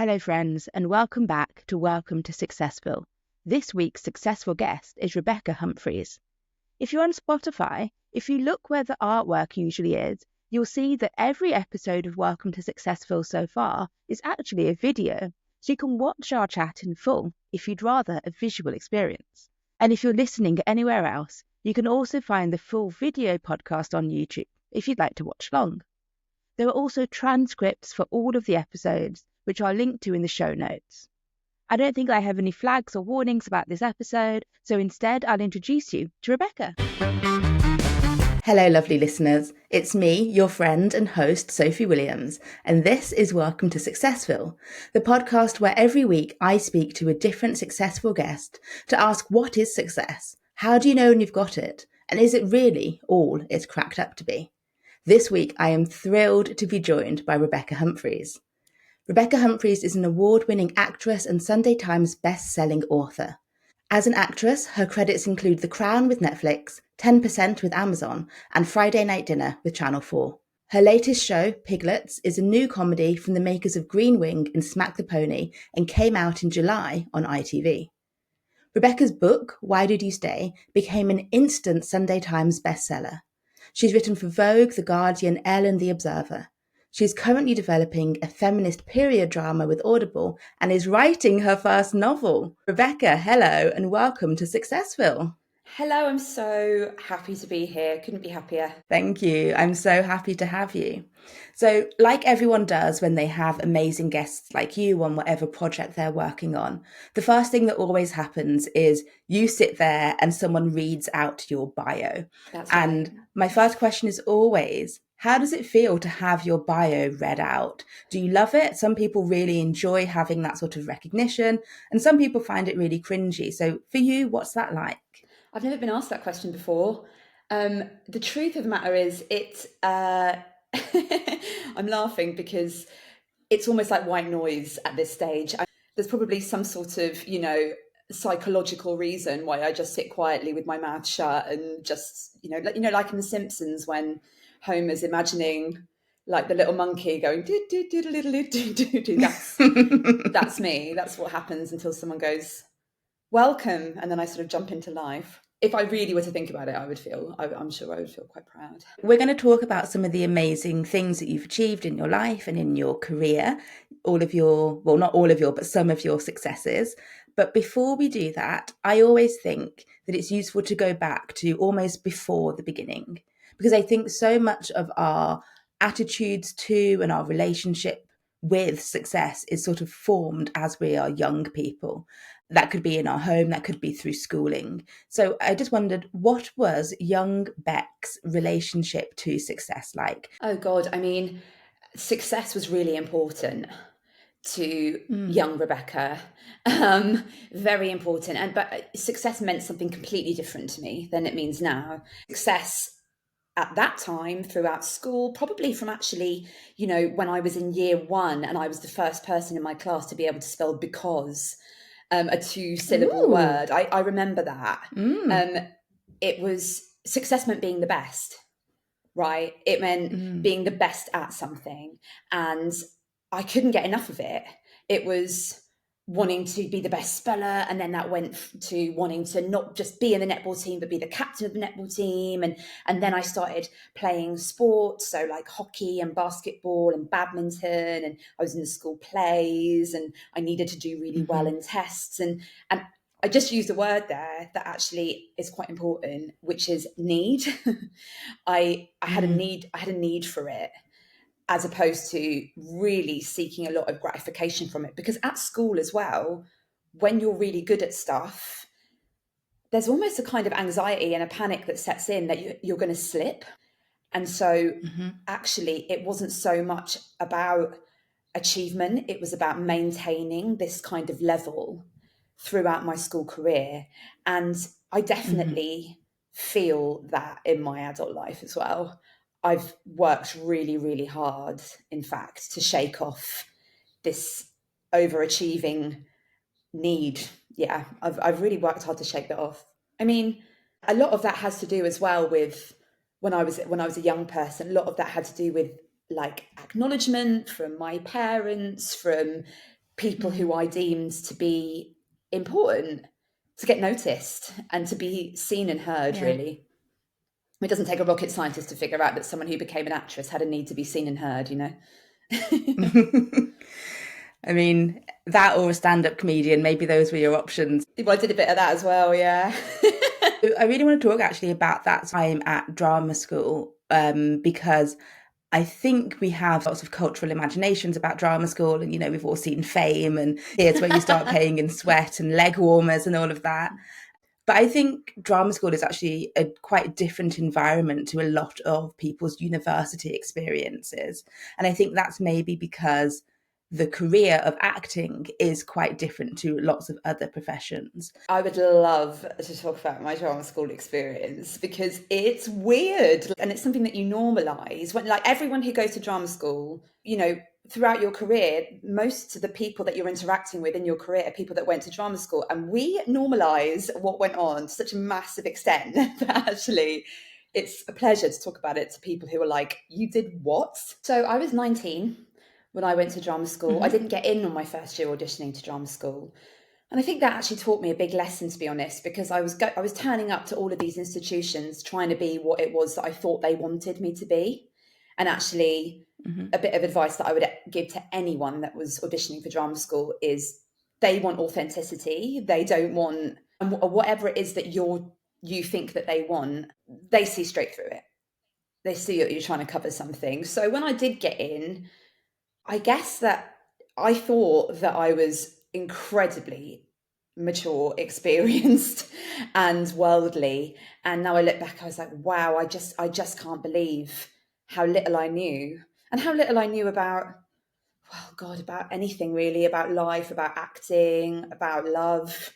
Hello friends, and welcome back to Welcome to Successville. This week's successful guest is Rebecca Humphries. If you're on Spotify, if you look where the artwork usually is, you'll see that every episode of Welcome to Successville so far is actually a video, so you can watch our chat in full if you'd rather a visual experience. And if you're listening anywhere else, you can also find the full video podcast on YouTube if you'd like to watch along. There are also transcripts for all of the episodes, which I'll link to in the show notes. I don't think I have any flags or warnings about this episode, so instead I'll introduce you to Rebecca. Hello, lovely listeners. It's me, your friend and host, Sophie Williams, and this is Welcome to Successville, the podcast where every week I speak to a different successful guest to ask what is success, how do you know when you've got it, and is it really all it's cracked up to be? This week, I am thrilled to be joined by Rebecca Humphries. Rebecca Humphries is an award-winning actress and Sunday Times best-selling author. As an actress, her credits include The Crown with Netflix, 10% with Amazon, and Friday Night Dinner with Channel 4. Her latest show, Piglets, is a new comedy from the makers of Green Wing and Smack the Pony and came out in July on ITV. Rebecca's book, Why Did You Stay?, became an instant Sunday Times bestseller. She's written for Vogue, The Guardian, Elle and The Observer. She's currently developing a feminist period drama with Audible and is writing her first novel. Rebecca, hello and welcome to Successville. Hello, I'm so happy to be here. Couldn't be happier. Thank you. I'm so happy to have you. So, like everyone does when they have amazing guests like you on whatever project they're working on, the first thing that always happens is you sit there and someone reads out your bio. That's right. And my first question is always, how does it feel to have your bio read out? Do you love it? Some people really enjoy having that sort of recognition, and some people find it really cringy. So for you, what's that like? I've never been asked that question before. The truth of the matter is I'm laughing because it's almost like white noise at this stage. There's probably some sort of, psychological reason why I just sit quietly with my mouth shut and just, like in The Simpsons when Homer's imagining like the little monkey going do do do do do do do do. That's me. That's what happens until someone goes, welcome, and then I sort of jump into life. If I really were to think about it, I'm sure I would feel quite proud. We're going to talk about some of the amazing things that you've achieved in your life and in your career, not all of your, but some of your successes. But before we do that, I always think that it's useful to go back to almost before the beginning, because I think so much of our attitudes to and our relationship with success is sort of formed as we are young people. That could be in our home, that could be through schooling. So I just wondered, what was young Beck's relationship to success like? Oh God, I mean, success was really important to young Rebecca. Very important. But success meant something completely different to me than it means now. Success at that time throughout school, probably from actually, when I was in year one and I was the first person in my class to be able to spell because, a 2-syllable word. I remember that. It was, success meant being the best, right? It meant being the best at something. And I couldn't get enough of it. It was wanting to be the best speller, and then that went to wanting to not just be in the netball team but be the captain of the netball team, and then I started playing sports, so like hockey and basketball and badminton, and I was in the school plays, and I needed to do really well in tests, and I just used a word there that actually is quite important, which is need. I had a need for it, as opposed to really seeking a lot of gratification from it. Because at school as well, when you're really good at stuff, there's almost a kind of anxiety and a panic that sets in that you're going to slip. And so actually, it wasn't so much about achievement. It was about maintaining this kind of level throughout my school career. And I definitely feel that in my adult life as well. I've worked really, really hard, in fact, to shake off this overachieving need. Yeah, I've really worked hard to shake that off. I mean, a lot of that has to do as well with when I was a young person. A lot of that had to do with like acknowledgement from my parents, from people who I deemed to be important to get noticed and to be seen and heard, really. It doesn't take a rocket scientist to figure out that someone who became an actress had a need to be seen and heard, you know? I mean, that or a stand-up comedian, maybe those were your options. Well, I did a bit of that as well, yeah. I really want to talk actually about that time at drama school, because I think we have lots of cultural imaginations about drama school, and, you know, we've all seen Fame and here's where you start paying in sweat and leg warmers and all of that. But I think drama school is actually a quite different environment to a lot of people's university experiences. And I think that's maybe because the career of acting is quite different to lots of other professions. I would love to talk about my drama school experience because it's weird and it's something that you normalise. When, like, everyone who goes to drama school, you know, throughout your career, most of the people that you're interacting with in your career are people that went to drama school, and we normalise what went on to such a massive extent that actually it's a pleasure to talk about it to people who are like, you did what? So I was 19 when I went to drama school. I didn't get in on my first year auditioning to drama school. And I think that actually taught me a big lesson, to be honest, because I was turning up to all of these institutions trying to be what it was that I thought they wanted me to be. And actually, a bit of advice that I would give to anyone that was auditioning for drama school is they want authenticity. They don't want, or whatever it is that you think that they want, they see straight through it. They see that you're trying to cover something. So when I did get in, I guess that I thought that I was incredibly mature, experienced and worldly. And now I look back, I was like, wow, I just can't believe how little I knew and how little I knew about, well, God, about anything really, about life, about acting, about love.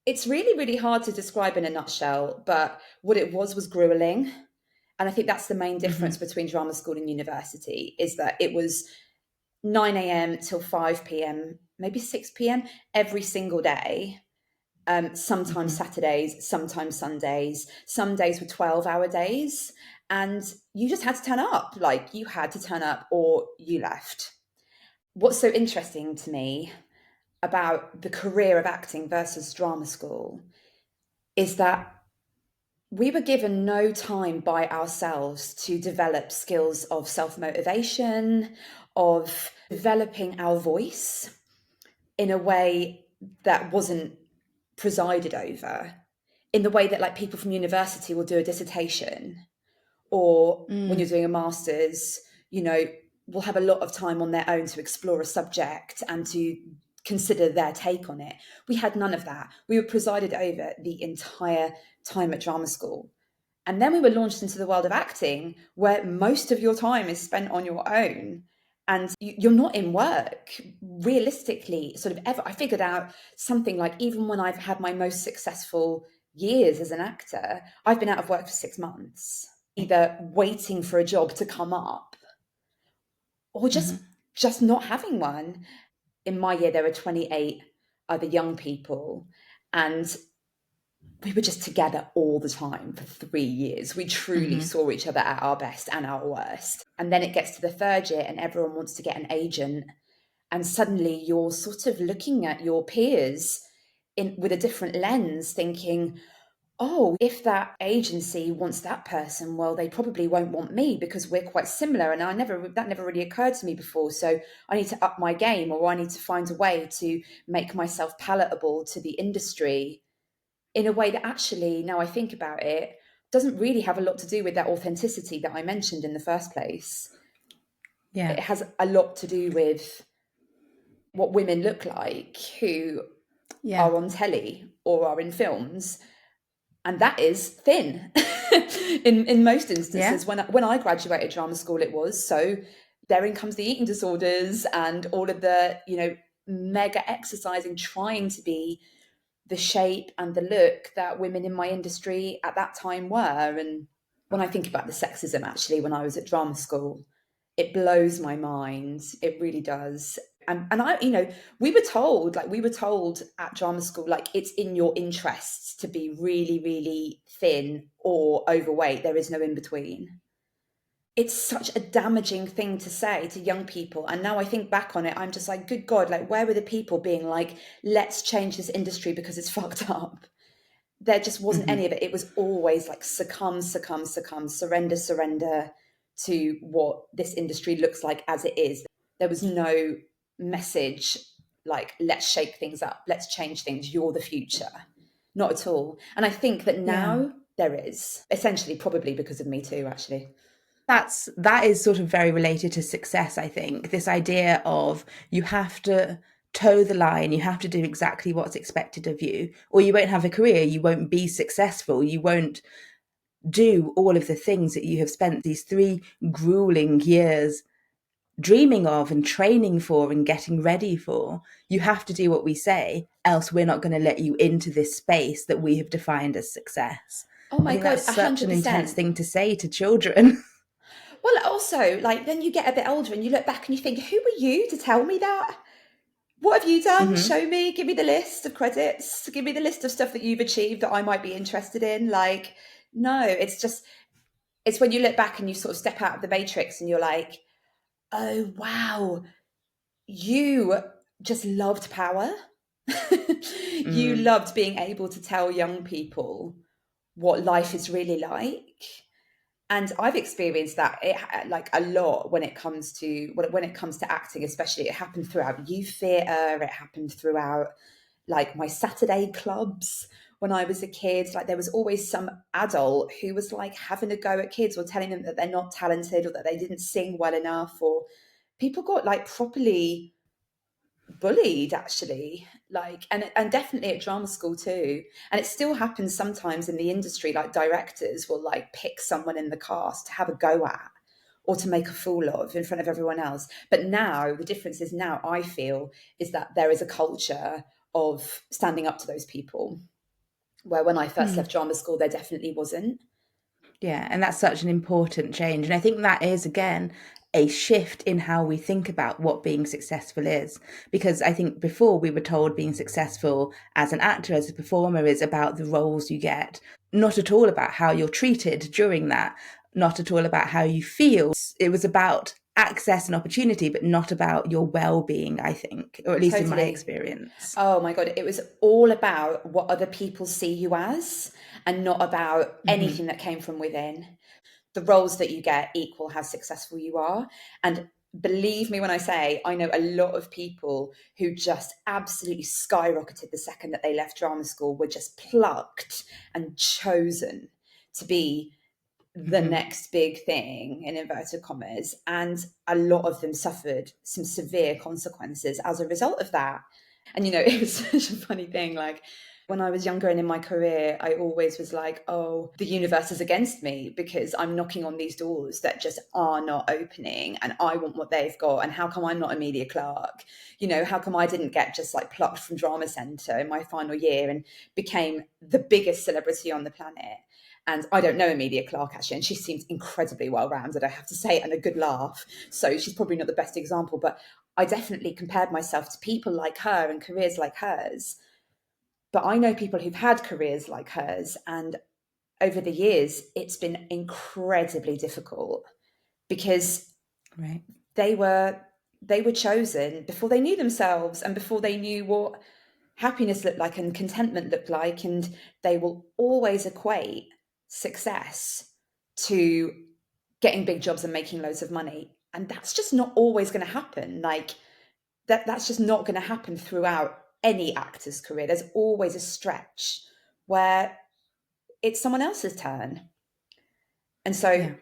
It's really, really hard to describe in a nutshell, but what it was grueling. And I think that's the main difference between drama school and university, is that it was 9 a.m. till 5 p.m., maybe 6 p.m. every single day. Sometimes Saturdays, sometimes Sundays. Some days were 12-hour days. And you just had to turn up. Like, you had to turn up or you left. What's so interesting to me about the career of acting versus drama school is that we were given no time by ourselves to develop skills of self-motivation, of developing our voice in a way that wasn't presided over, in the way that, like, people from university will do a dissertation, or when you're doing a master's, you know, will have a lot of time on their own to explore a subject and to consider their take on it. We had none of that. We were presided over the entire time at drama school. And then we were launched into the world of acting, where most of your time is spent on your own. And you're not in work, realistically, sort of ever. I figured out something like, even when I've had my most successful years as an actor, I've been out of work for 6 months, either waiting for a job to come up or just not having one. In my year, there were 28 other young people, and we were just together all the time for 3 years. We truly saw each other at our best and our worst. And then it gets to the third year and everyone wants to get an agent. And suddenly you're sort of looking at your peers with a different lens, thinking, oh, if that agency wants that person, well, they probably won't want me because we're quite similar. And that never really occurred to me before. So I need to up my game, or I need to find a way to make myself palatable to the industry in a way that actually, now I think about it, doesn't really have a lot to do with that authenticity that I mentioned in the first place. Yeah. It has a lot to do with what women look like who are on telly or are in films. And that is thin in most instances. When I graduated drama school, it was. So therein comes the eating disorders and all of the, you know, mega exercising, trying to be the shape and the look that women in my industry at that time were. And when I think about the sexism, actually, when I was at drama school, it blows my mind. It really does. And I, you know, we were told at drama school, like, it's in your interests to be really, really thin or overweight. There is no in between. it's such a damaging thing to say to young people. And now I think back on it, I'm just like, good God, like, where were the people being like, let's change this industry because it's fucked up? There just wasn't any of it. It was always like succumb, surrender to what this industry looks like as it is. There was no message like, let's shake things up, let's change things, you're the future. Not at all. And I think that now there is, essentially probably because of Me Too, actually. That is sort of very related to success, I think. This idea of you have to toe the line, you have to do exactly what's expected of you, or you won't have a career, you won't be successful, you won't do all of the things that you have spent these 3 grueling years dreaming of and training for and getting ready for. You have to do what we say, else we're not going to let you into this space that we have defined as success. Oh my I think God, that's such 100%. an intense thing to say to children. Well, also, like, then you get a bit older and you look back and you think, who were you to tell me that? What have you done? Show me, give me the list of credits, give me the list of stuff that you've achieved that I might be interested in. Like, no, it's when you look back and you sort of step out of the matrix and you're like, oh, wow, you just loved power. You loved being able to tell young people what life is really like. And I've experienced that like a lot when it comes to acting, especially. It happened throughout youth theatre. It happened throughout like my Saturday clubs when I was a kid. Like, there was always some adult who was like having a go at kids or telling them that they're not talented or that they didn't sing well enough, or people got like properly bullied, actually, like, and definitely at drama school too. And it still happens sometimes in the industry. Like, directors will like pick someone in the cast to have a go at or to make a fool of in front of everyone else. But now the difference is, now I feel, is that there is a culture of standing up to those people, where when I first left drama school there definitely wasn't. Yeah, and that's such an important change. And I think that is, again, a shift in how we think about what being successful is. Because I think before we were told being successful as an actor, as a performer, is about the roles you get, not at all about how you're treated during that, not at all about how you feel. It was about access and opportunity, but not about your well-being, I think, or at least in my Totally. experience. Oh my God, it was all about what other people see you as, and not about anything that came from within. The roles that you get equal how successful you are. And believe me when I say, I know a lot of people who just absolutely skyrocketed the second that they left drama school, were just plucked and chosen to be the next big thing, in inverted commas. And a lot of them suffered some severe consequences as a result of that. And, you know, it was such a funny thing. Like, when I was younger and in my career, I always was like, oh, the universe is against me because I'm knocking on these doors that just are not opening, and I want what they've got. And how come I'm not Emilia Clarke? You know, how come I didn't get just like plucked from Drama Centre in my final year and became the biggest celebrity on the planet? And I don't know Emilia Clarke, actually, and she seems incredibly well-rounded, I have to say, and a good laugh. So she's probably not the best example, but I definitely compared myself to people like her and careers like hers. But I know people who've had careers like hers, and over the years, it's been incredibly difficult because they were chosen before they knew themselves and before they knew what happiness looked like and contentment looked like. And they will always equate success to getting big jobs and making loads of money. And that's just not always going to happen. Like, that's just not going to happen throughout any actor's career. There's always a stretch where it's someone else's turn. And so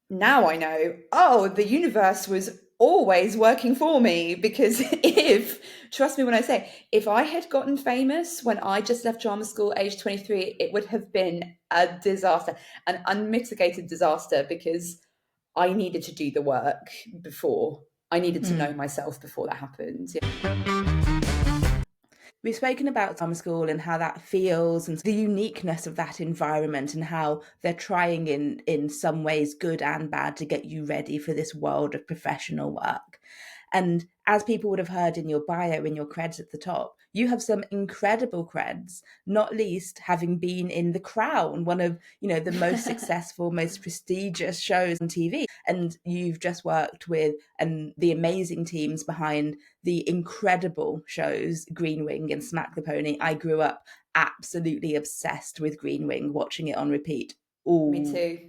now I know, oh, the universe was always working for me, because trust me when I say, if I had gotten famous when I just left drama school age 23, it would have been a disaster, an unmitigated disaster, because I needed to do the work before. I needed to know myself before that happened. We've spoken about summer school and how that feels and the uniqueness of that environment, and how they're trying in some ways, good and bad, to get you ready for this world of professional work. And as people would have heard in your bio, in your credits at the top, you have some incredible creds, not least having been in The Crown, one of, the most successful, most prestigious shows on TV. And you've just worked with the amazing teams behind the incredible shows Green Wing and Smack the Pony. I grew up absolutely obsessed with Green Wing, watching it on repeat Me too.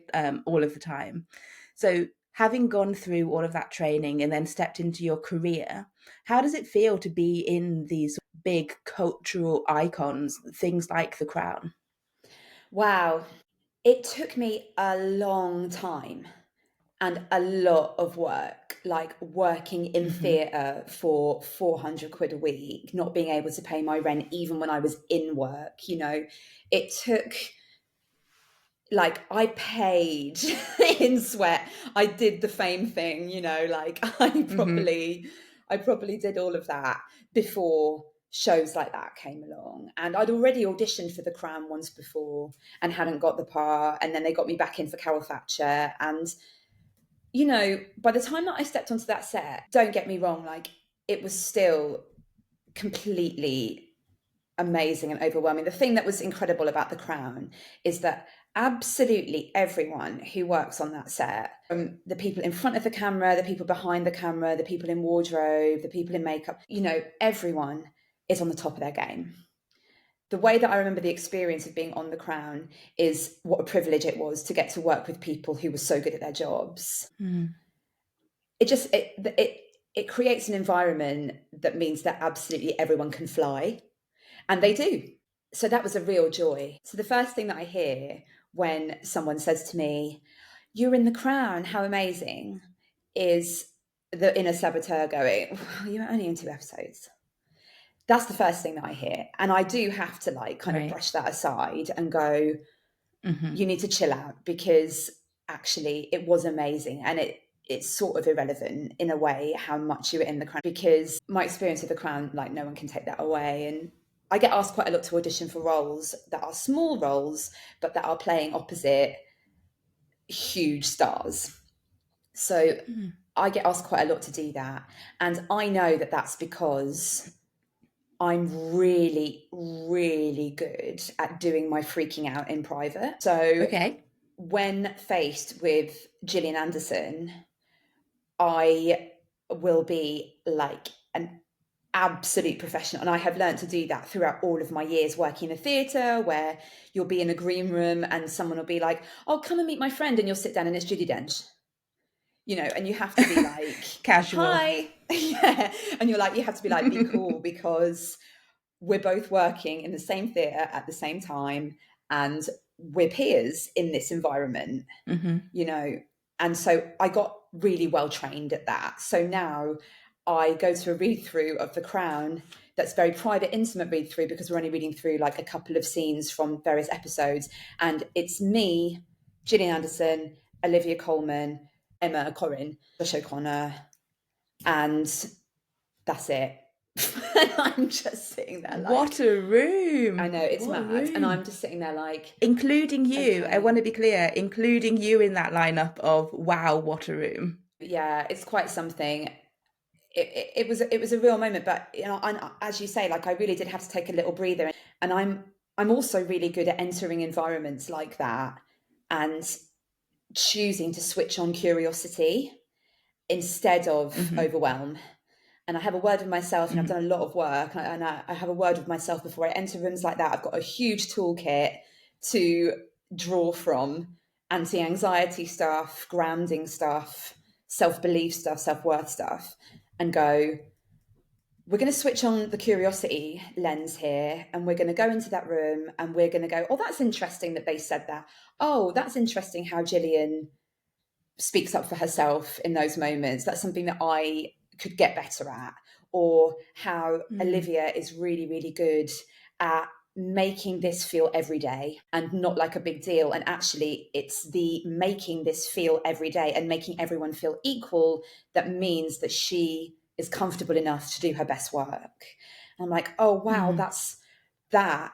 All of the time. So having gone through all of that training and then stepped into your career, how does it feel to be in these big cultural icons, things like The Crown? Wow. It took me a long time and a lot of work, like working in theatre for 400 quid a week, not being able to pay my rent even when I was in work. It took, like, I paid in sweat. I did the fame thing, like I probably did all of that before shows like that came along. And I'd already auditioned for The Crown once before and hadn't got the part, and then they got me back in for Carol Thatcher. And by the time that I stepped onto that set, don't get me wrong, like, it was still completely amazing and overwhelming. The thing that was incredible about The Crown is that absolutely everyone who works on that set, from the people in front of the camera, the people behind the camera, the people in wardrobe, the people in makeup, everyone is on the top of their game. The way that I remember the experience of being on The Crown is what a privilege it was to get to work with people who were so good at their jobs. It creates an environment that means that absolutely everyone can fly, and they do. So that was a real joy. So the first thing that I hear when someone says to me, "You're in The Crown, how amazing," is the inner saboteur going, "Well, you're only in 2 episodes." That's the first thing that I hear. And I do have to kind of brush that aside and go, you need to chill out, because actually it was amazing. And it's sort of irrelevant in a way how much you were in The Crown, because my experience of The Crown, like, no one can take that away. And I get asked quite a lot to audition for roles that are small roles, but that are playing opposite huge stars. So I get asked quite a lot to do that. And I know that that's because I'm really, really good at doing my freaking out in private. So when faced with Gillian Anderson, I will be like an absolute professional. And I have learned to do that throughout all of my years working in a theatre, where you'll be in a green room and someone will be like, "Oh, come and meet my friend," and you'll sit down and it's Judi Dench. And you have to be like, casual. "Hi." Yeah. And you're like, you have to be like, be cool, because we're both working in the same theatre at the same time, and we're peers in this environment, And so I got really well trained at that. So now I go to a read through of The Crown that's very private, intimate read through, because we're only reading through like a couple of scenes from various episodes. And it's me, Gillian Anderson, Olivia Colman, Emma Corrin, Josh O'Connor, and that's it. And I'm just sitting there like, what a room. I know, it's mad. And I'm just sitting there like, including you. Okay. I want to be clear, including you in that lineup of, wow, what a room. Yeah, it's quite something. It was a real moment, but and as you say, like, I really did have to take a little breather. And I'm also really good at entering environments like that and choosing to switch on curiosity instead of overwhelm. And I have a word with myself, and I've done a lot of work, and I have a word with myself before I enter rooms like that. I've got a huge toolkit to draw from: anti-anxiety stuff, grounding stuff, self-belief stuff, self-worth stuff, and go, we're going to switch on the curiosity lens here, and we're going to go into that room, and we're going to go, oh, that's interesting that they said that. Oh, that's interesting how Gillian speaks up for herself in those moments. That's something that I could get better at. Or how Olivia is really, really good at making this feel every day and not like a big deal. And actually, it's the making this feel every day and making everyone feel equal that means that she is comfortable enough to do her best work. And I'm like, oh, wow, that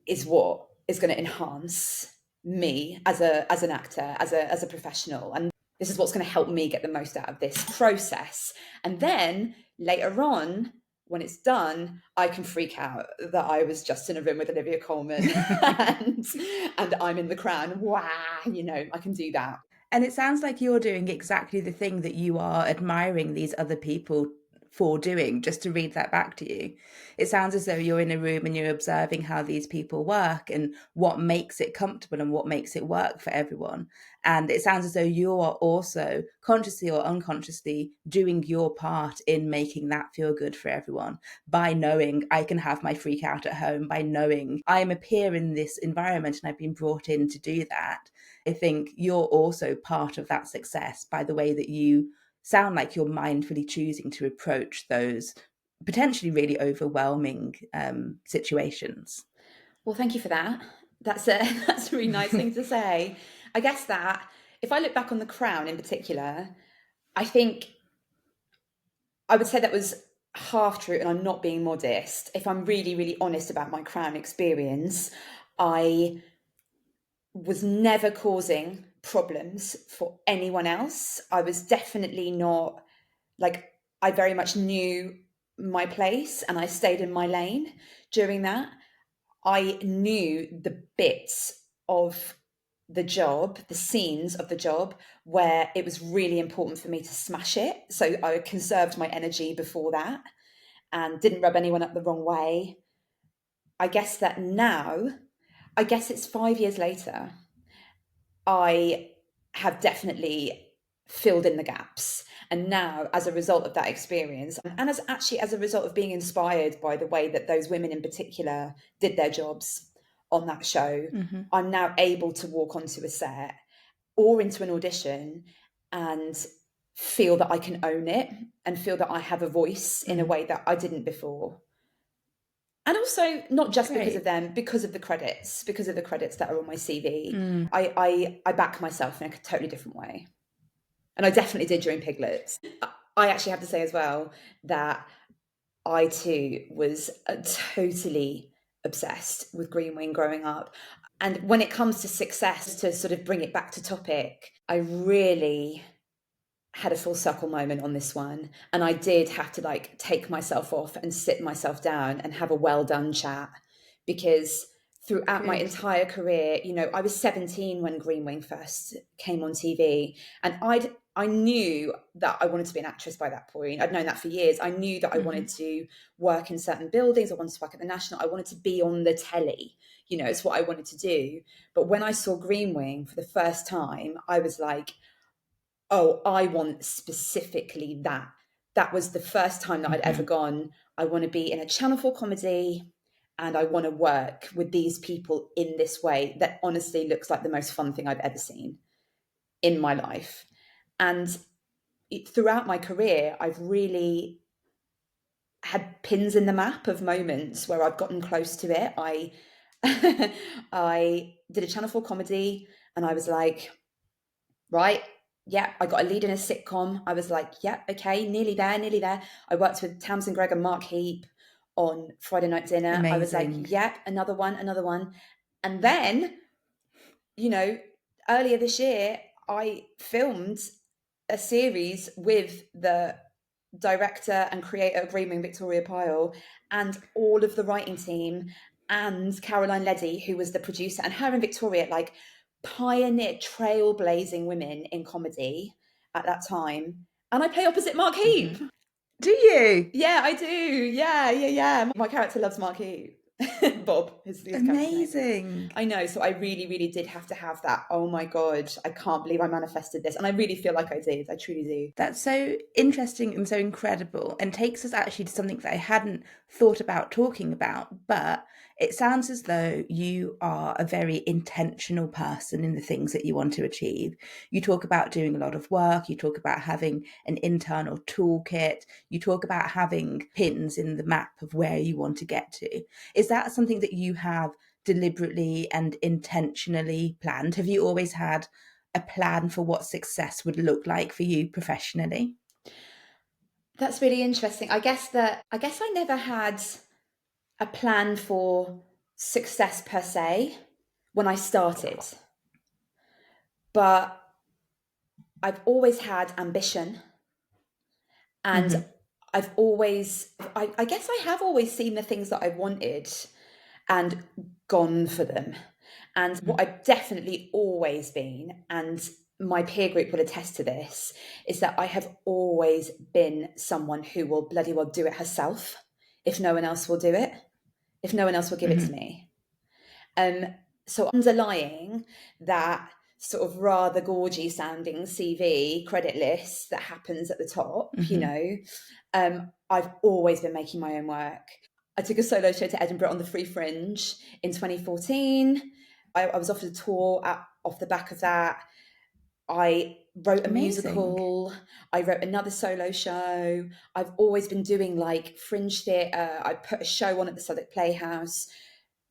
is what is going to enhance me as an actor, as a professional. And this is what's going to help me get the most out of this process. And then later on, when it's done, I can freak out that I was just in a room with Olivia Colman and I'm in the crown. Wow, I can do that. And it sounds like you're doing exactly the thing that you are admiring these other people for doing, just to read that back to you. It sounds as though you're in a room and you're observing how these people work and what makes it comfortable and what makes it work for everyone. And it sounds as though you are also consciously or unconsciously doing your part in making that feel good for everyone by knowing I can have my freak out at home, by knowing I'm a peer in this environment and I've been brought in to do that. I think you're also part of that success by the way that you sound like you're mindfully choosing to approach those potentially really overwhelming situations. Well, thank you for that. That's a really nice thing to say. I guess that if I look back on The Crown in particular, I think I would say that was half true, and I'm not being modest. If I'm really, really honest about my Crown experience, I was never causing problems for anyone else. I was definitely not, like, I very much knew my place and I stayed in my lane during that. I knew the bits of the job, the scenes of the job where it was really important for me to smash it. So I conserved my energy before that and didn't rub anyone up the wrong way. I guess that now, I guess it's 5 years later, I have definitely filled in the gaps. And now, as a result of that experience, and as a result of being inspired by the way that those women in particular did their jobs on that show, I'm now able to walk onto a set or into an audition and feel that I can own it and feel that I have a voice in a way that I didn't before. And also, not just because of them, because of the credits that are on my CV. I back myself in a totally different way. And I definitely did during Piglets. I actually have to say as well that I too was totally obsessed with Green Wing growing up. And when it comes to success, to sort of bring it back to topic, I really had a full circle moment on this one. And I did have to take myself off and sit myself down and have a well done chat, because throughout my entire career, I was 17 when Green Wing first came on TV, and I knew that I wanted to be an actress by that point. I'd known that for years. I knew that I wanted to work in certain buildings. I wanted to work at the National. I wanted to be on the telly. It's what I wanted to do. But when I saw Green Wing for the first time, I was like, oh, I want specifically that. That was the first time that I'd ever gone, I want to be in a Channel 4 comedy and I want to work with these people in this way that honestly looks like the most fun thing I've ever seen in my life. And throughout my career, I've really had pins in the map of moments where I've gotten close to it. I did a Channel 4 comedy and I was like, right, yeah, I got a lead in a sitcom. I was like, yeah, okay, nearly there. I worked with Tamsin Greig and Mark Heap on Friday Night Dinner. Amazing. I was like, yeah, another one. And then, earlier this year, I filmed a series with the director and creator of Green Wing, Victoria Pyle, and all of the writing team, and Caroline Leddy, who was the producer, and her and Victoria, pioneered, trailblazing women in comedy at that time. And I play opposite Mark Heap. Do you? Yeah, I do. Yeah. My character loves Mark Heap. Bob is his amazing. I know. So I really, really did have to have that. Oh my God, I can't believe I manifested this. And I really feel like I did. I truly do. That's so interesting and so incredible, and takes us actually to something that I hadn't thought about talking about, but it sounds as though you are a very intentional person in the things that you want to achieve. You talk about doing a lot of work, you talk about having an internal toolkit, you talk about having pins in the map of where you want to get to. Is that something that you have deliberately and intentionally planned? Have you always had a plan for what success would look like for you professionally? That's really interesting. I guess I never had a plan for success per se when I started, but I've always had ambition, and I've always, I guess I have always seen the things that I wanted and gone for them. And what I've definitely always been, and my peer group will attest to this, is that I have always been someone who will bloody well do it herself if no one else will do it, if no one else will give it to me. So underlying that sort of rather gorgy sounding CV credit list that happens at the top, you know, I've always been making my own work. I took a solo show to Edinburgh on the Free Fringe in 2014. I was offered a tour off the back of that. I wrote a musical. I wrote another solo show. I've always been doing like fringe theatre. I put a show on at the Southwark Playhouse.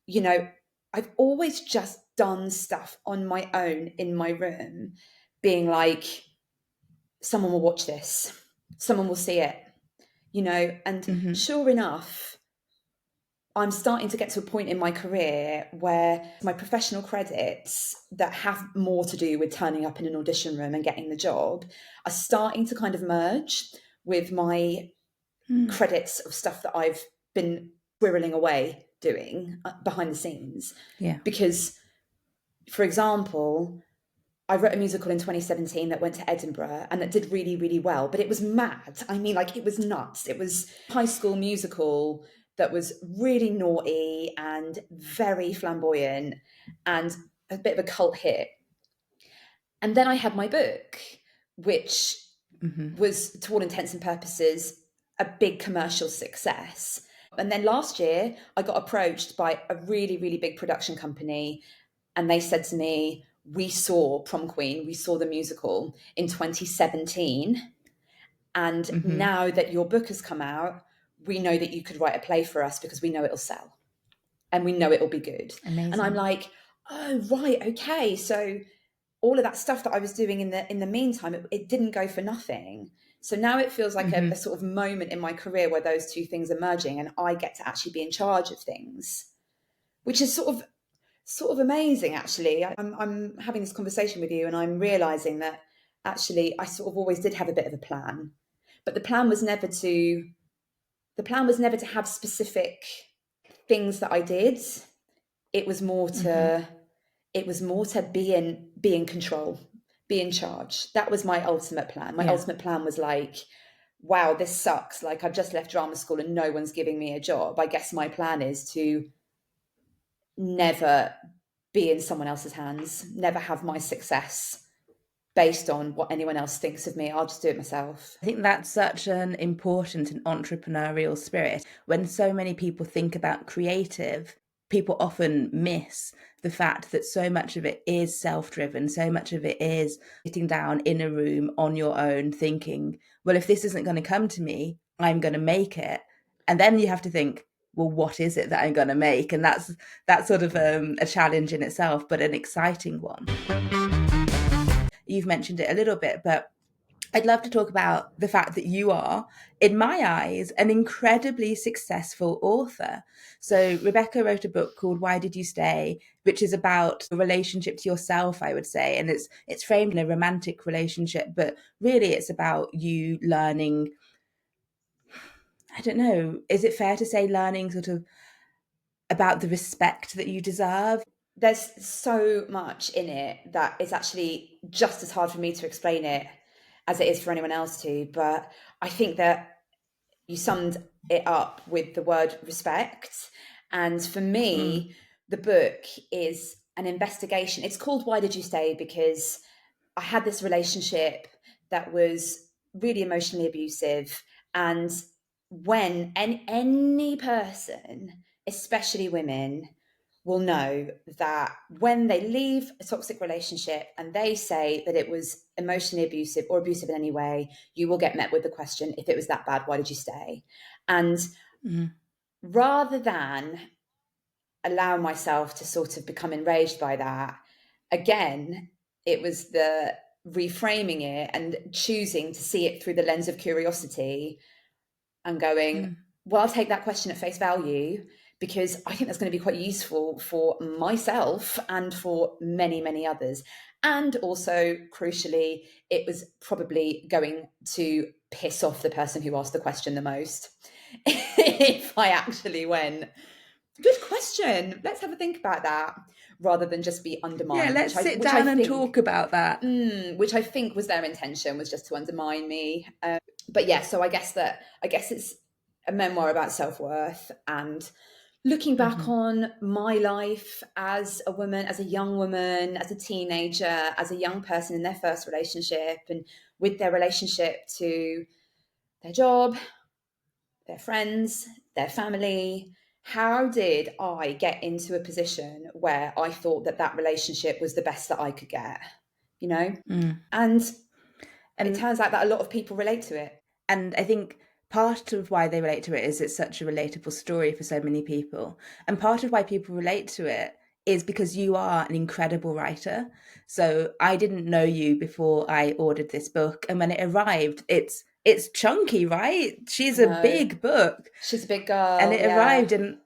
You know, I've always just done stuff on my own in my room, being like, someone will watch this, someone will see it, you know, and sure enough, I'm starting to get to a point in my career where my professional credits that have more to do with turning up in an audition room and getting the job are starting to kind of merge with my credits of stuff that I've been squirreling away doing behind the scenes. Yeah. Because, for example, I wrote a musical in 2017 that went to Edinburgh and that did really, really well, but it was mad. I mean, like, it was nuts. It was a high school musical that was really naughty and very flamboyant and a bit of a cult hit. And then I had my book, which was, to all intents and purposes, a big commercial success. And then last year, I got approached by a really, really big production company, and they said to me, we saw Prom Queen, we saw the musical in 2017, and now that your book has come out, we know that you could write a play for us because we know it'll sell and we know it'll be good. Amazing. And I'm like, oh, right, okay. So all of that stuff that I was doing in the meantime, it didn't go for nothing. So now it feels like a sort of moment in my career where those two things are merging and I get to actually be in charge of things, which is sort of amazing, actually. I'm having this conversation with you and I'm realizing that actually I sort of always did have a bit of a plan, but the plan was never to have specific things that I did. It was more to be in control, be in charge. That was my ultimate plan. My ultimate plan was like, wow, this sucks. Like, I've just left drama school and no one's giving me a job. I guess my plan is to never be in someone else's hands, never have my success based on what anyone else thinks of me. I'll just do it myself. I think that's such an important and entrepreneurial spirit. When so many people think about creative, people often miss the fact that so much of it is self-driven, so much of it is sitting down in a room on your own thinking, well, if this isn't going to come to me, I'm going to make it. And then you have to think, well, what is it that I'm going to make? And that's sort of a challenge in itself, but an exciting one. You've mentioned it a little bit, but I'd love to talk about the fact that you are, in my eyes, an incredibly successful author. So Rebecca wrote a book called Why Did You Stay, which is about a relationship to yourself, I would say. And it's framed in a romantic relationship, but really it's about you learning, I don't know, is it fair to say learning sort of about the respect that you deserve? There's so much in it that it's actually just as hard for me to explain it as it is for anyone else to. But I think that you summed it up with the word respect. And for me, the book is an investigation. It's called Why Did You Stay? Because I had this relationship that was really emotionally abusive. And when any person, especially women, will know that when they leave a toxic relationship and they say that it was emotionally abusive or abusive in any way, you will get met with the question, if it was that bad, why did you stay? And rather than allow myself to sort of become enraged by that, again, it was the reframing it and choosing to see it through the lens of curiosity and going, well, I'll take that question at face value, because I think that's going to be quite useful for myself and for many, many others. And also, crucially, it was probably going to piss off the person who asked the question the most if I actually went, good question, let's have a think about that, rather than just be undermined. Yeah, let's sit down and talk about that. Which I think was their intention, was just to undermine me. But yeah, so I guess it's a memoir about self-worth and looking back on my life as a woman, as a young woman, as a teenager, as a young person in their first relationship, and with their relationship to their job, their friends, their family. How did I get into a position where I thought that relationship was the best that I could get, you know? And it turns out that a lot of people relate to it. And I think part of why they relate to it is it's such a relatable story for so many people. And part of why people relate to it is because you are an incredible writer. So I didn't know you before I ordered this book. And when it arrived, it's chunky, right? She's a big book. She's a big girl. And it arrived, and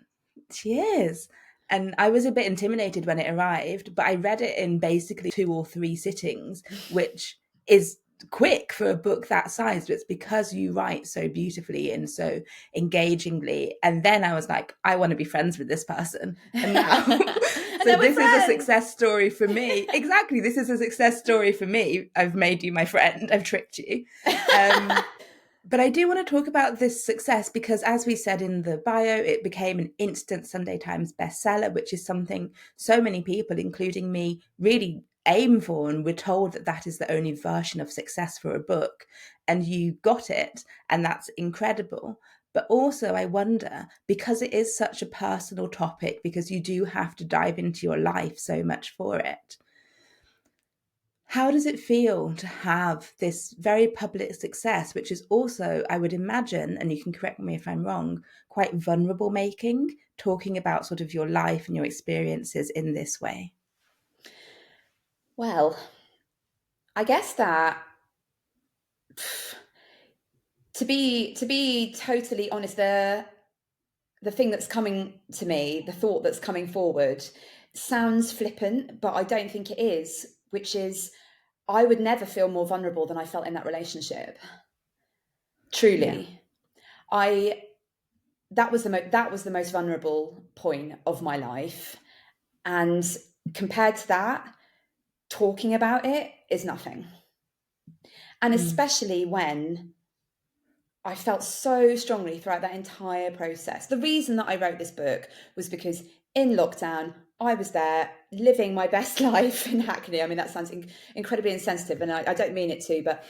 she is. And I was a bit intimidated when it arrived, but I read it in basically 2 or 3 sittings, which is quick for a book that size, but it's because you write so beautifully and so engagingly. And then I was like, I want to be friends with this person. And now so this is a success story for me. Exactly, this is a success story for me. I've made you my friend. I've tricked you. But I do want to talk about this success because, as we said in the bio, it became an instant Sunday Times bestseller, which is something so many people, including me, really aim for. And we're told that that is the only version of success for a book. And you got it. And that's incredible. But also, I wonder, because it is such a personal topic, because you do have to dive into your life so much for it. How does it feel to have this very public success, which is also, I would imagine, and you can correct me if I'm wrong, quite vulnerable making, talking about sort of your life and your experiences in this way? Well, I guess that to be totally honest, the thing that's coming to me, the thought that's coming forward, sounds flippant, but I don't think it is, which is I would never feel more vulnerable than I felt in that relationship. Truly. Yeah. That was the most vulnerable point of my life. And compared to that, talking about it is nothing. And especially when I felt so strongly throughout that entire process. The reason that I wrote this book was because in lockdown, I was there living my best life in Hackney. I mean, that sounds incredibly insensitive, and I don't mean it to, but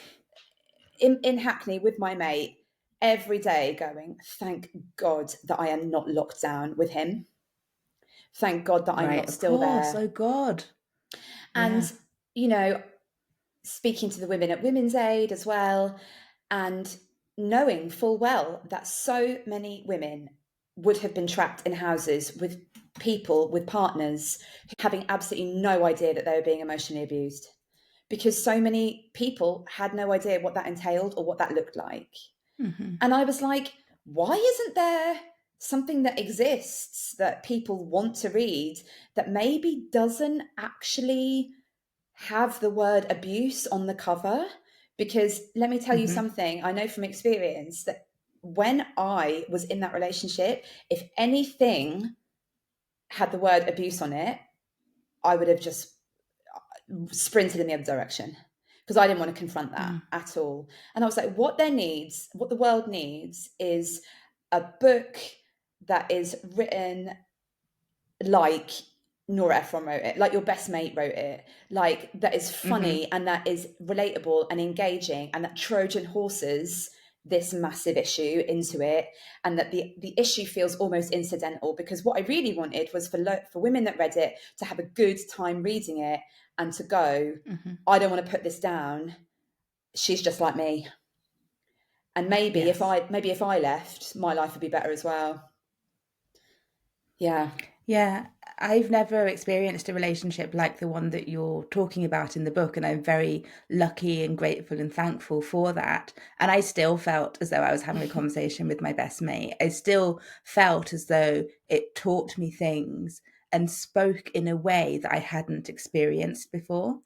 in Hackney with my mate, every day going, thank God that I am not locked down with him. Thank God that I'm not still there. Oh, God. And, you know, speaking to the women at Women's Aid as well, and knowing full well that so many women would have been trapped in houses with people, with partners, having absolutely no idea that they were being emotionally abused, because so many people had no idea what that entailed or what that looked like. And I was like, why isn't there something that exists that people want to read that maybe doesn't actually have the word abuse on the cover? Because let me tell you something, I know from experience that when I was in that relationship, if anything had the word abuse on it, I would have just sprinted in the other direction, because I didn't want to confront that at all. And I was like, what the world needs is a book that is written like Nora Ephron wrote it, like your best mate wrote it, like that is funny and that is relatable and engaging, and that Trojan horses this massive issue into it, and that the issue feels almost incidental. Because what I really wanted was for women that read it to have a good time reading it and to go, I don't want to put this down. She's just like me. And maybe if I left, my life would be better as well. Yeah. Yeah, I've never experienced a relationship like the one that you're talking about in the book, and I'm very lucky and grateful and thankful for that. And I still felt as though I was having a conversation with my best mate. I still felt as though it taught me things and spoke in a way that I hadn't experienced before.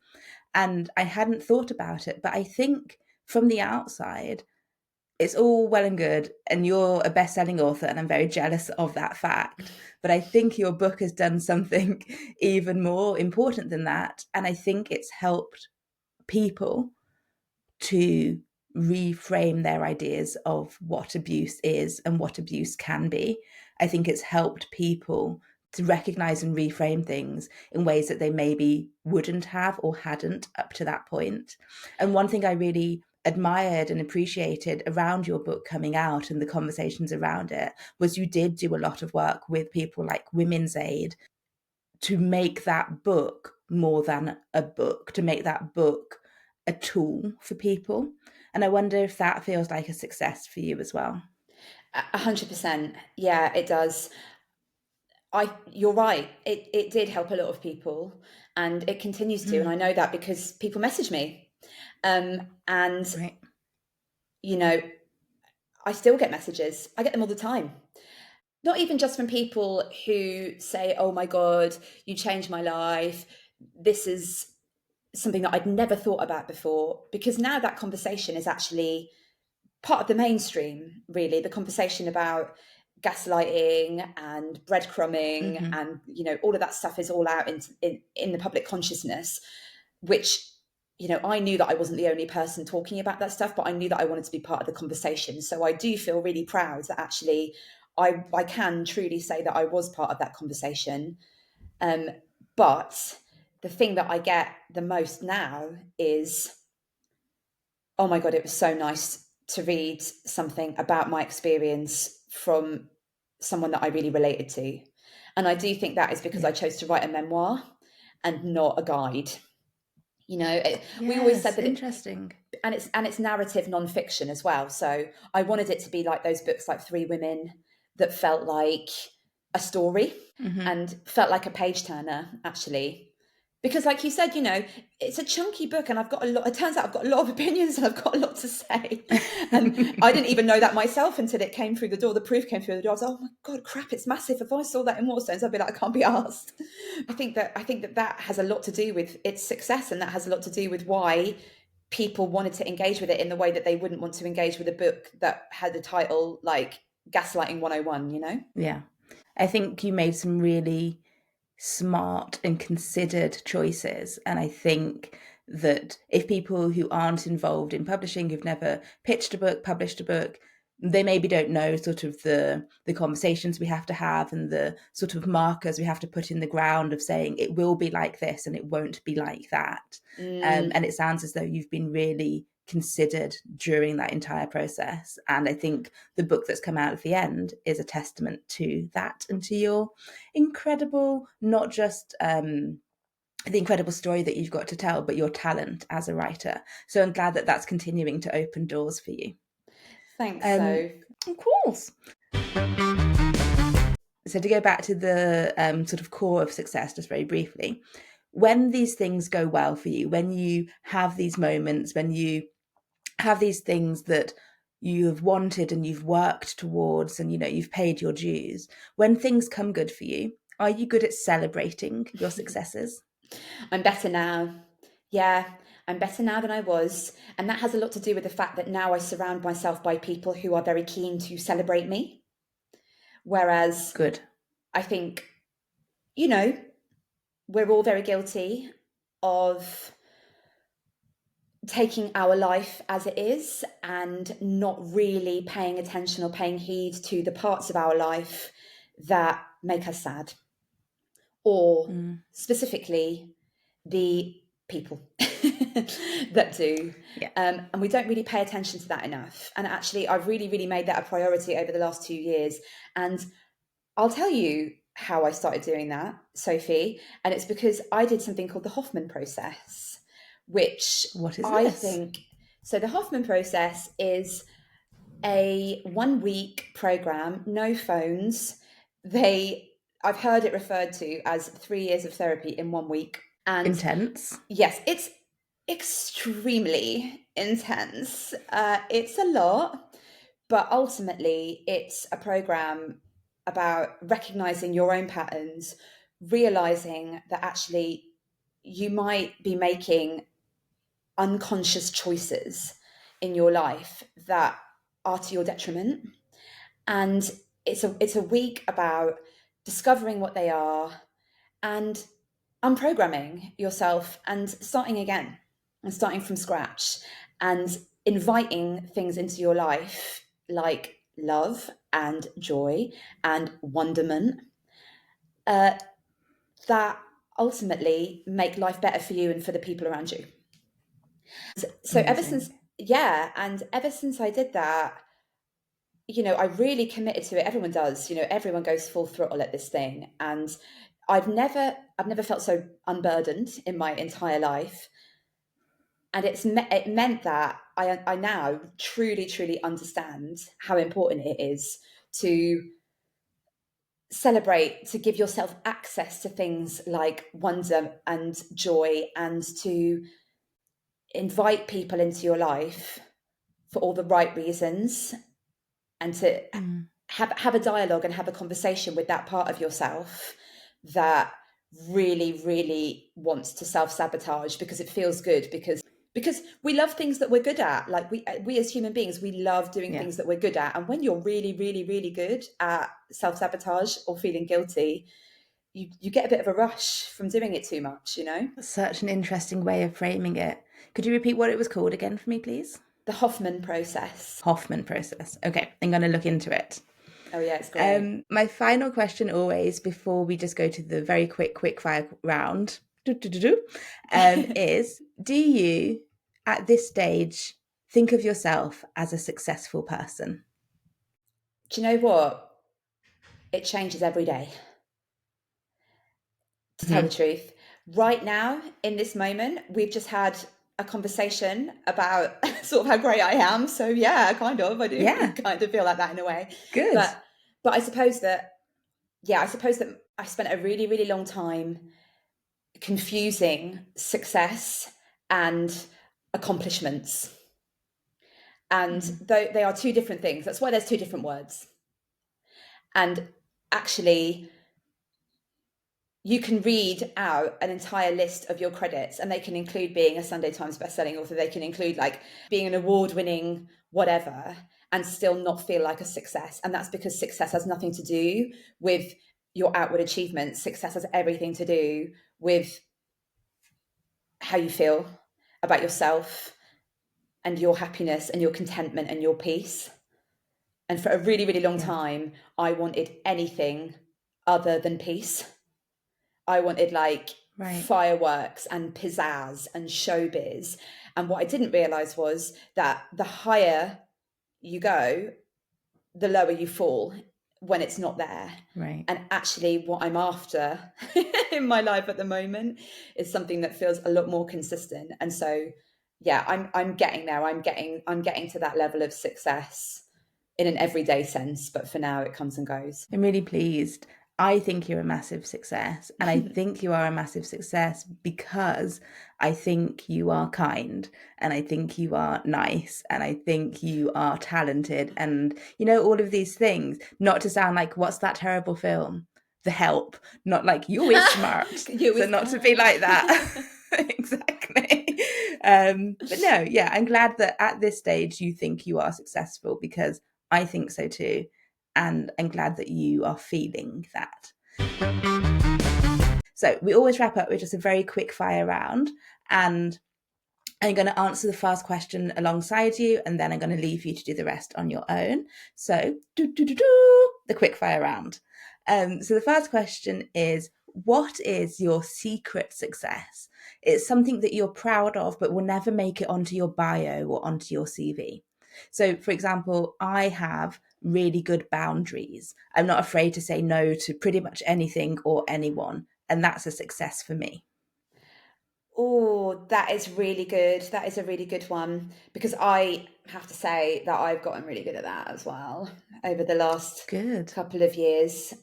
And I hadn't thought about it, but I think from the outside, it's all well and good, and you're a best-selling author, and I'm very jealous of that fact. But I think your book has done something even more important than that, and I think it's helped people to reframe their ideas of what abuse is and what abuse can be. I think it's helped people to recognize and reframe things in ways that they maybe wouldn't have or hadn't up to that point. And one thing I really admired and appreciated around your book coming out and the conversations around it was you did do a lot of work with people like Women's Aid to make that book more than a book, to make that book a tool for people. And I wonder if that feels like a success for you as well. 100%. Yeah, it does. You're right. It did help a lot of people, and it continues to. And I know that because people message me, and Right. you know, I still get messages. I get them all the time. Not even just from people who say, "Oh my God, you changed my life. This is something that I'd never thought about before." Because now that conversation is actually part of the mainstream, really. The conversation about gaslighting and breadcrumbing and all of that stuff is all out in the public consciousness, which I knew that I wasn't the only person talking about that stuff, but I knew that I wanted to be part of the conversation. So I do feel really proud that actually I can truly say that I was part of that conversation. But the thing that I get the most now is, oh my God, it was so nice to read something about my experience from someone that I really related to. And I do think that is because I chose to write a memoir and not a guide. We always said Yes, that interesting. and it's narrative nonfiction as well. So I wanted it to be like those books like Three Women that felt like a story and felt like a page turner, actually. Because like you said, it's a chunky book and it turns out I've got a lot of opinions and I've got a lot to say. And I didn't even know that myself until it came through the door. The proof came through the door. I was like, oh my God, crap, it's massive. If I saw that in Waterstones, I'd be like, I can't be asked. I think that has a lot to do with its success, and that has a lot to do with why people wanted to engage with it in the way that they wouldn't want to engage with a book that had a title like Gaslighting 101, Yeah. I think you made some really smart and considered choices. And I think that if people who aren't involved in publishing, who've never pitched a book, published a book, they maybe don't know sort of the conversations we have to have and the sort of markers we have to put in the ground of saying it will be like this and it won't be like that. And it sounds as though you've been really considered during that entire process. And I think the book that's come out at the end is a testament to that and to your incredible, not just the incredible story that you've got to tell, but your talent as a writer. So I'm glad that that's continuing to open doors for you. Thanks. So of course. So to go back to the sort of core of success, just very briefly, when these things go well for you, when you have these moments, when you have these things that you have wanted and you've worked towards and you've paid your dues, when things come good for you, are you good at celebrating your successes? I'm better now. Yeah, I'm better now than I was. And that has a lot to do with the fact that now I surround myself by people who are very keen to celebrate me. Whereas Good. I think, we're all very guilty of taking our life as it is and not really paying attention or paying heed to the parts of our life that make us sad, or specifically the people that do. Yeah. And we don't really pay attention to that enough. And actually, I've really, really made that a priority over the last 2 years. And I'll tell you how I started doing that, Sophie. And it's because I did something called the Hoffman process, which What is I this? think. So the Hoffman process is a 1 week program, no phones. They I've heard it referred to as 3 years of therapy in 1 week. And intense. Yes, it's extremely intense. It's a lot, but ultimately it's a program about recognizing your own patterns, realizing that actually you might be making unconscious choices in your life that are to your detriment. And it's a week about discovering what they are and unprogramming yourself and starting again and starting from scratch and inviting things into your life like love and joy and wonderment that ultimately make life better for you and for the people around you. So Amazing. ever since I did that, I really committed to it. Everyone does, everyone goes full throttle at this thing. And I've never felt so unburdened in my entire life. And it meant that I now truly, truly understand how important it is to celebrate, to give yourself access to things like wonder and joy, and to invite people into your life for all the right reasons, and to have a dialogue and have a conversation with that part of yourself that really, really wants to self-sabotage because it feels good, because we love things that we're good at. Like we as human beings, we love doing things that we're good at. And when you're really, really, really good at self-sabotage or feeling guilty, you get a bit of a rush from doing it too much, Such an interesting way of framing it. Could you repeat what it was called again for me, please? The Hoffman process. Hoffman process. Okay, I'm going to look into it. Oh yeah, it's great. My final question always, before we just go to the very quick fire round, is, do you, at this stage, think of yourself as a successful person? Do you know what? It changes every day, to tell the truth. Right now, in this moment, we've just had a conversation about sort of how great I am. So yeah, kind of. I do kind of feel like that in a way. Good. But I suppose that I spent a really, really long time confusing success and accomplishments. And they are two different things. That's why there's two different words. And actually, you can read out an entire list of your credits, and they can include being a Sunday Times bestselling author. They can include like being an award-winning whatever, and still not feel like a success. And that's because success has nothing to do with your outward achievements. Success has everything to do with how you feel about yourself and your happiness and your contentment and your peace. And for a really, really long time, I wanted anything other than peace. I wanted fireworks and pizzazz and showbiz. And what I didn't realize was that the higher you go, the lower you fall when it's not there. Right. And actually what I'm after in my life at the moment is something that feels a lot more consistent. And so, yeah, I'm getting there. I'm getting to that level of success in an everyday sense, but for now it comes and goes. I'm really pleased. I think you're a massive success, and I think you are a massive success because I think you are kind, and I think you are nice, and I think you are talented, and all of these things. Not to sound like, what's that terrible film, The Help? Not like, you're always smart. So not to be like that. Exactly. But no, yeah, I'm glad that at this stage you think you are successful, because I think so too. And I'm glad that you are feeling that. So we always wrap up with just a very quick fire round. And I'm going to answer the first question alongside you, and then I'm going to leave you to do the rest on your own. So the quick fire round. So the first question is, what is your secret success? It's something that you're proud of, but will never make it onto your bio or onto your CV. So, for example, I have really good boundaries. I'm not afraid to say no to pretty much anything or anyone. And that's a success for me. Oh, that is really good. That is a really good one, because I have to say that I've gotten really good at that as well over the last couple of years.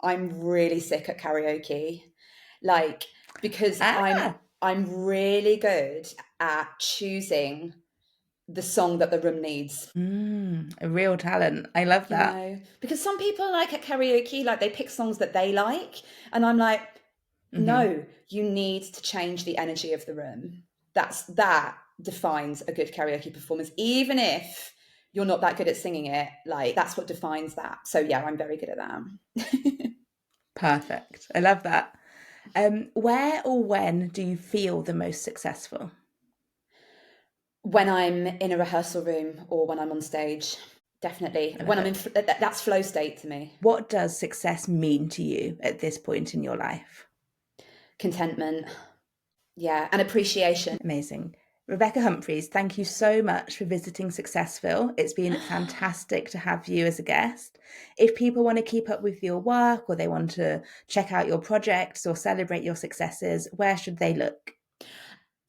I'm really sick at karaoke, like, because I'm really good at choosing the song that the room needs. A real talent. I love that. Because some people like at karaoke, like they pick songs that they like, and I'm like, no, you need to change the energy of the room. That defines a good karaoke performance, even if you're not that good at singing it. Like, that's what defines that. So yeah, I'm very good at that. Perfect. I love that. Where or when do you feel the most successful? When I'm in a rehearsal room or when I'm on stage, definitely. When I'm in, that's flow state to me. What does success mean to you at this point in your life? Contentment. Yeah, and appreciation. Amazing. Rebecca Humphries, thank you so much for visiting Successville. It's been fantastic to have you as a guest. If people want to keep up with your work or they want to check out your projects or celebrate your successes, where should they look?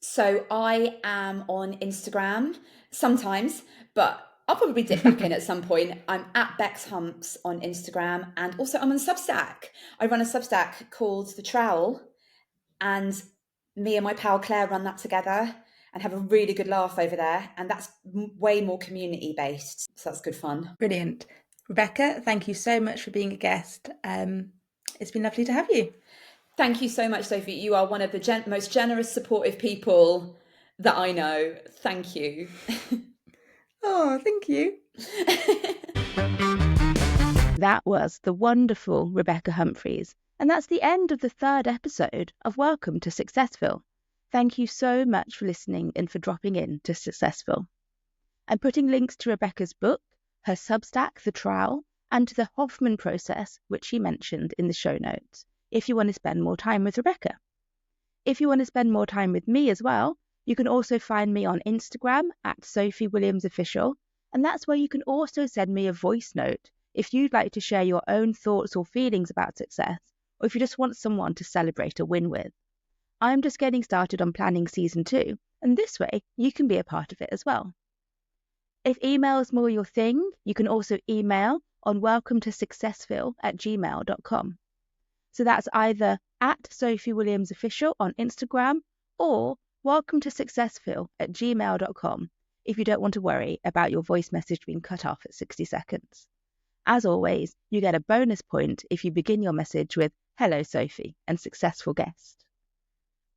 So I am on Instagram sometimes, but I'll probably dip back in at some point. I'm at Bex Humps on Instagram, and also I'm on Substack. I run a Substack called The Trowel, and me and my pal Claire run that together and have a really good laugh over there. And that's way more community based. So that's good fun. Brilliant. Rebecca, thank you so much for being a guest. It's been lovely to have you. Thank you so much, Sophie. You are one of the most generous, supportive people that I know. Thank you. Oh, thank you. That was the wonderful Rebecca Humphries. And that's the end of the 3rd episode of Welcome to Successville. Thank you so much for listening and for dropping in to Successville. I'm putting links to Rebecca's book, her Substack, The Trowel, and to the Hoffman process, which she mentioned in the show notes, if you want to spend more time with Rebecca. If you want to spend more time with me as well, you can also find me on Instagram at Sophie Williams Official, and that's where you can also send me a voice note if you'd like to share your own thoughts or feelings about success, or if you just want someone to celebrate a win with. I'm just getting started on planning season 2, and this way you can be a part of it as well. If email is more your thing, you can also email on welcometosuccessville@gmail.com. So that's either at Sophie Williams Official on Instagram or welcometosuccessville@gmail.com if you don't want to worry about your voice message being cut off at 60 seconds. As always, you get a bonus point if you begin your message with "Hello Sophie" and "Successful Guest."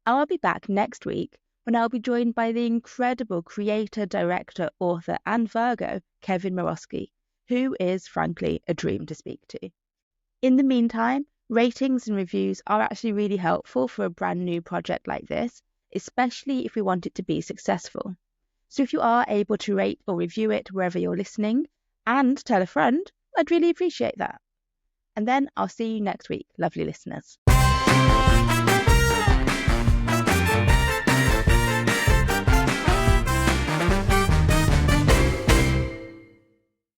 I'll be back next week when I'll be joined by the incredible creator, director, author and Virgo, Kevin Morosky, who is frankly a dream to speak to. In the meantime, ratings and reviews are actually really helpful for a brand new project like this, especially if we want it to be successful. So if you are able to rate or review it wherever you're listening and tell a friend, I'd really appreciate that. And then I'll see you next week, lovely listeners.